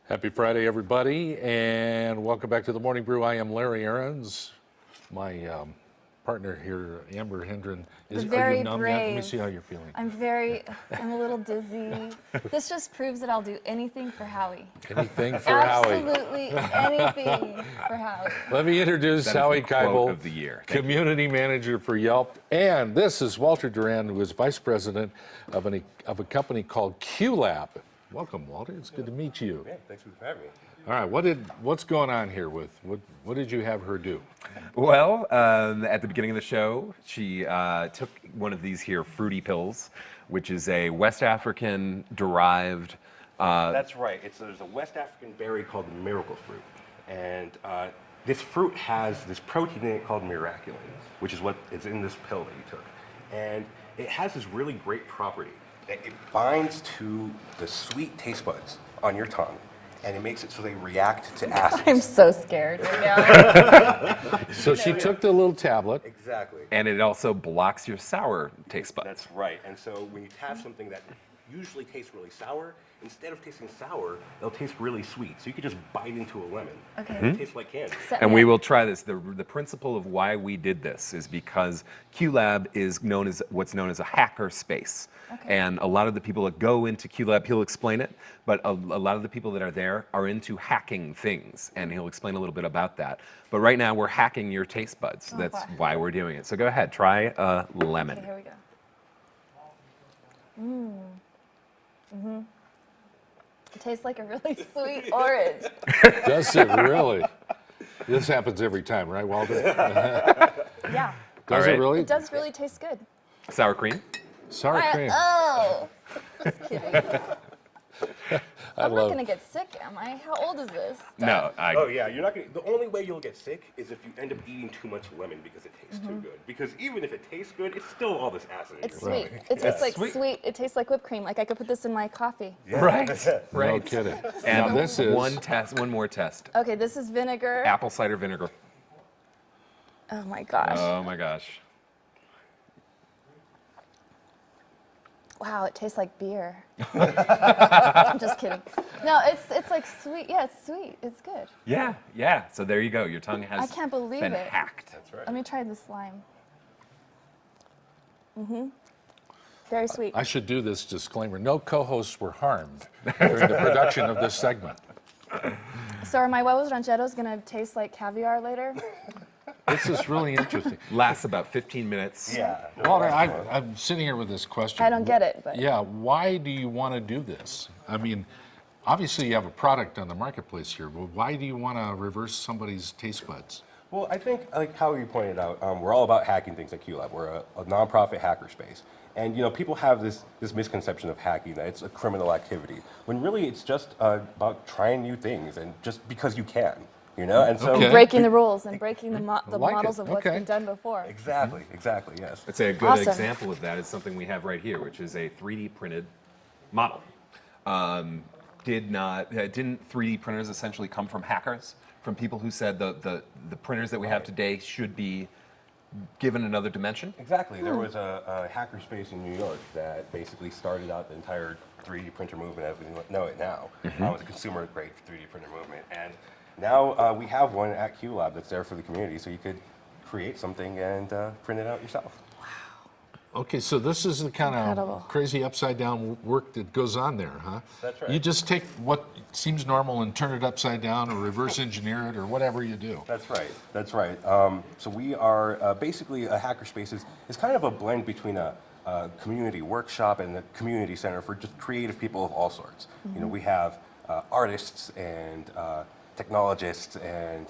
Happy Friday, everybody, and welcome back to the Morning Brew. I am Larry Aarons. My partner here, Amber Hendren, are very you numb brave. yet? Let me see how you're feeling. I'm a little dizzy. This just proves that I'll do anything for Howie. Anything for Howie. Absolutely anything for Howie. Let me introduce That is Howie the quote Keibel, of the year. Thank Community Manager for Yelp. And this is Walter Duran, who is Vice President of a company called QueLab. Welcome, Walter. It's good to meet you. Yeah, thanks for having me. All right, what's going on here with what did you have her do? Well, at the beginning of the show, she took one of these here fruity pills, which is a West African derived. That's right. There's a West African berry called the miracle fruit, and this fruit has this protein in it called miraculin, which is what is in this pill that you took, and it has this really great property that it binds to the sweet taste buds on your tongue, and it makes it so they react to acids. I'm so scared right now. So she took the little tablet. Exactly. And it also blocks your sour taste buds. That's right. And so when you have something that usually tastes really sour, instead of tasting sour, they'll taste really sweet. So you could just bite into a lemon. Okay. And it tastes like candy. And we will try this. The principle of why we did this is because QueLab is what's known as a hacker space. Okay. And a lot of the people that go into QueLab, he'll explain it, but a lot of the people that are there are into hacking things, and he'll explain a little bit about that. But right now, we're hacking your taste buds. Oh, That's wow. why we're doing it. So go ahead, try lemon. Okay, here we go. It tastes like a really sweet orange. Does it really? This happens every time, right, Walter? Yeah. Does All it right. really? It does really taste good. Sour cream? Sour cream. Oh, just kidding. I'm not love- gonna get sick, am I? How old is this? No, Oh yeah, you're not gonna. The only way you'll get sick is if you end up eating too much lemon because it tastes too good. Because even if it tastes good, it's still all this acid. in It's your sweet. stomach. It tastes like sweet. sweet. It tastes like whipped cream. Like I could put this in my coffee. Right. No Right. kidding. And Now this is one more test. Okay, this is vinegar. Apple cider vinegar. Oh my gosh. Oh my gosh. Wow, it tastes like beer. I'm just kidding. No, it's like sweet. Yeah, it's sweet. It's good. Yeah. So there you go. Your tongue has I can't believe been it. hacked. That's right. Let me try the slime. Very sweet. I should do this disclaimer. No co-hosts were harmed during the production of this segment. So are my huevos rancheros gonna taste like caviar later? This is really interesting. Lasts about 15 minutes. Yeah. Walter, I'm sitting here with this question. I don't get it, but Yeah, why do you want to do this? I mean, obviously you have a product on the marketplace here, but why do you want to reverse somebody's taste buds? Well, I think, like how you pointed out, we're all about hacking things at QLab. We're a nonprofit hacker space. And people have this misconception of hacking, that it's a criminal activity, when really it's just about trying new things and just because you can, And so Okay. breaking the rules and breaking the like it. models of what's Okay. been done before. Exactly, yes. I'd say a good Awesome. example of that is something we have right here, which is a 3D printed model. Didn't 3D printers essentially come from hackers, from people who said the printers that we have today should be given another dimension? Exactly. There was a hacker space in New York that basically started out the entire 3D printer movement as we know it now. It was a consumer-grade 3D printer movement. And now we have one at QLab that's there for the community, so you could create something and print it out yourself. Okay, so this is the kind Incredible. of crazy upside down work that goes on there, huh? That's right. You just take what seems normal and turn it upside down or reverse engineer it or whatever you do. That's right. So we are basically a hackerspace is kind of a blend between a community workshop and a community center for just creative people of all sorts. We have artists and technologists and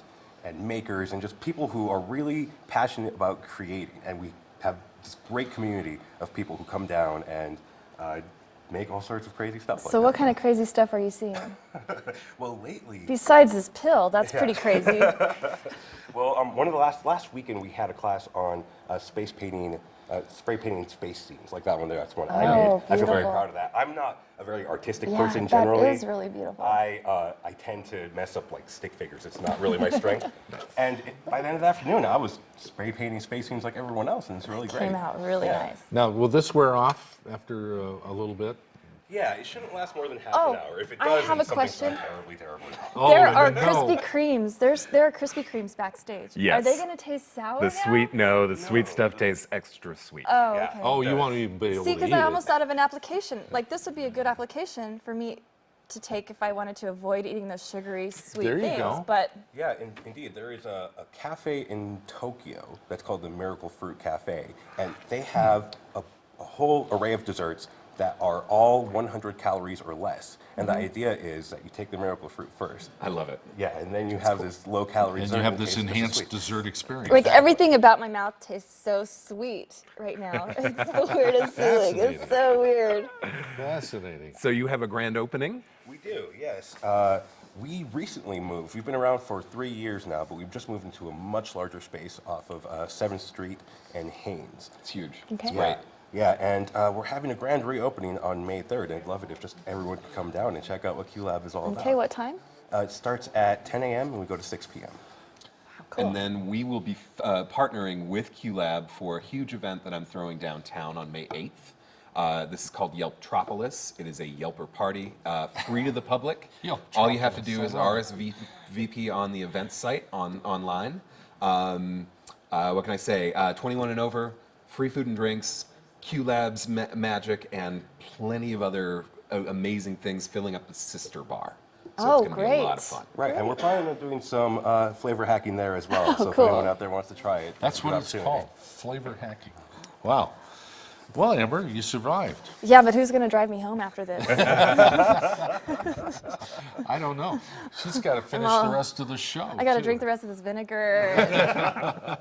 makers and just people who are really passionate about creating. And we have this great community of people who come down and make all sorts of crazy stuff. So like what kind of crazy stuff are you seeing? that. Well, lately. Besides this pill, that's pretty crazy. Well, one of the last weekend we had a class on space painting, spray painting space scenes, like that one there. That's one I Oh, did. I feel very beautiful. proud of that. I'm not a very artistic Yeah, person that generally. is really beautiful. I tend to mess up like stick figures. It's not really my strength. And by the end of the afternoon, I was spray painting space scenes like everyone else, and it's really great. Came out really Yeah. nice. Now, will this wear off after a little bit? Yeah, it shouldn't last more than half Oh, an hour. If it I does, have then a something's question. gone terribly, terribly wrong. Oh, There are no. Krispy Kremes. There are Krispy Kremes backstage. Yes. Are they going to taste sour The now? sweet, no, the sweet stuff tastes extra sweet. Oh, Yeah. okay. Oh, you won't even be able See, to eat because I it. almost thought of an application. Like, this would be a good application for me to take if I wanted to avoid eating those sugary, sweet There you things. go. But Yeah, indeed. There is a cafe in Tokyo that's called the Miracle Fruit Cafe, and they have a whole array of desserts that are all 100 calories or less. And the idea is that you take the Miracle Fruit first. I love it. Yeah, and then you have this low-calorie And dessert. you have that this tastes just as enhanced sweet. dessert experience. like everything about my mouth tastes so sweet right now. It's the weirdest feeling. It's Fascinating. so weird. Fascinating. So you have a grand opening? We do, yes. We recently moved. We've been around for 3 years now, but we've just moved into a much larger space off of 7th Street and Haynes. It's huge. Okay. Yeah, yeah, and we're having a grand reopening on May 3rd. I'd love it if just everyone could come down and check out what QueLab is all about. Okay, what time? It starts at 10 a.m. and we go to 6 p.m. Cool. And then we will be partnering with QueLab for a huge event that I'm throwing downtown on May 8th. This is called Yelptropolis. It is a Yelper party, free to the public. All you have to do is RSVP on the event site online. What can I say? 21 and over, free food and drinks, QueLab's magic, and plenty of other amazing things filling up the sister bar. So Oh, it's going to be a lot great. of fun. Right, and we're planning on doing some flavor hacking there as well. So if cool. anyone out there wants to try it, That's it's a good what it's opportunity. called, flavor hacking. Wow. Well, Amber, you survived. Yeah, but who's going to drive me home after this? I don't know. She's got to finish the rest of the show. I got to too. drink the rest of this vinegar.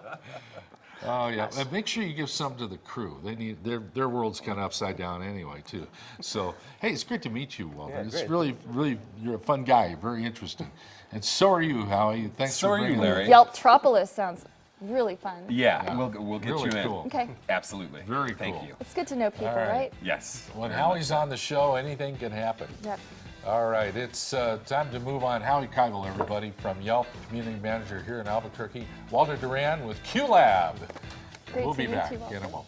Oh yeah, and make sure you give some to the crew. They need their world's kind of upside down anyway too. So hey, it's great to meet you, Walter. Yeah, It's great. really you're a fun guy, very interesting. And so are you, Howie. Thanks So for are you, bringing Larry. Yelptropolis sounds really fun. Yeah, Yeah. we'll get Really you in. cool. Okay. Absolutely. Very Thank cool. you. It's good to know people, All right. right? Yes. When Howie's on the show, anything can happen. Yep. All right, it's time to move on. Howie Keitel, everybody, from Yelp, community manager here in Albuquerque. Walter Duran with QueLab. Great We'll to be meet back you, Walter. in a moment.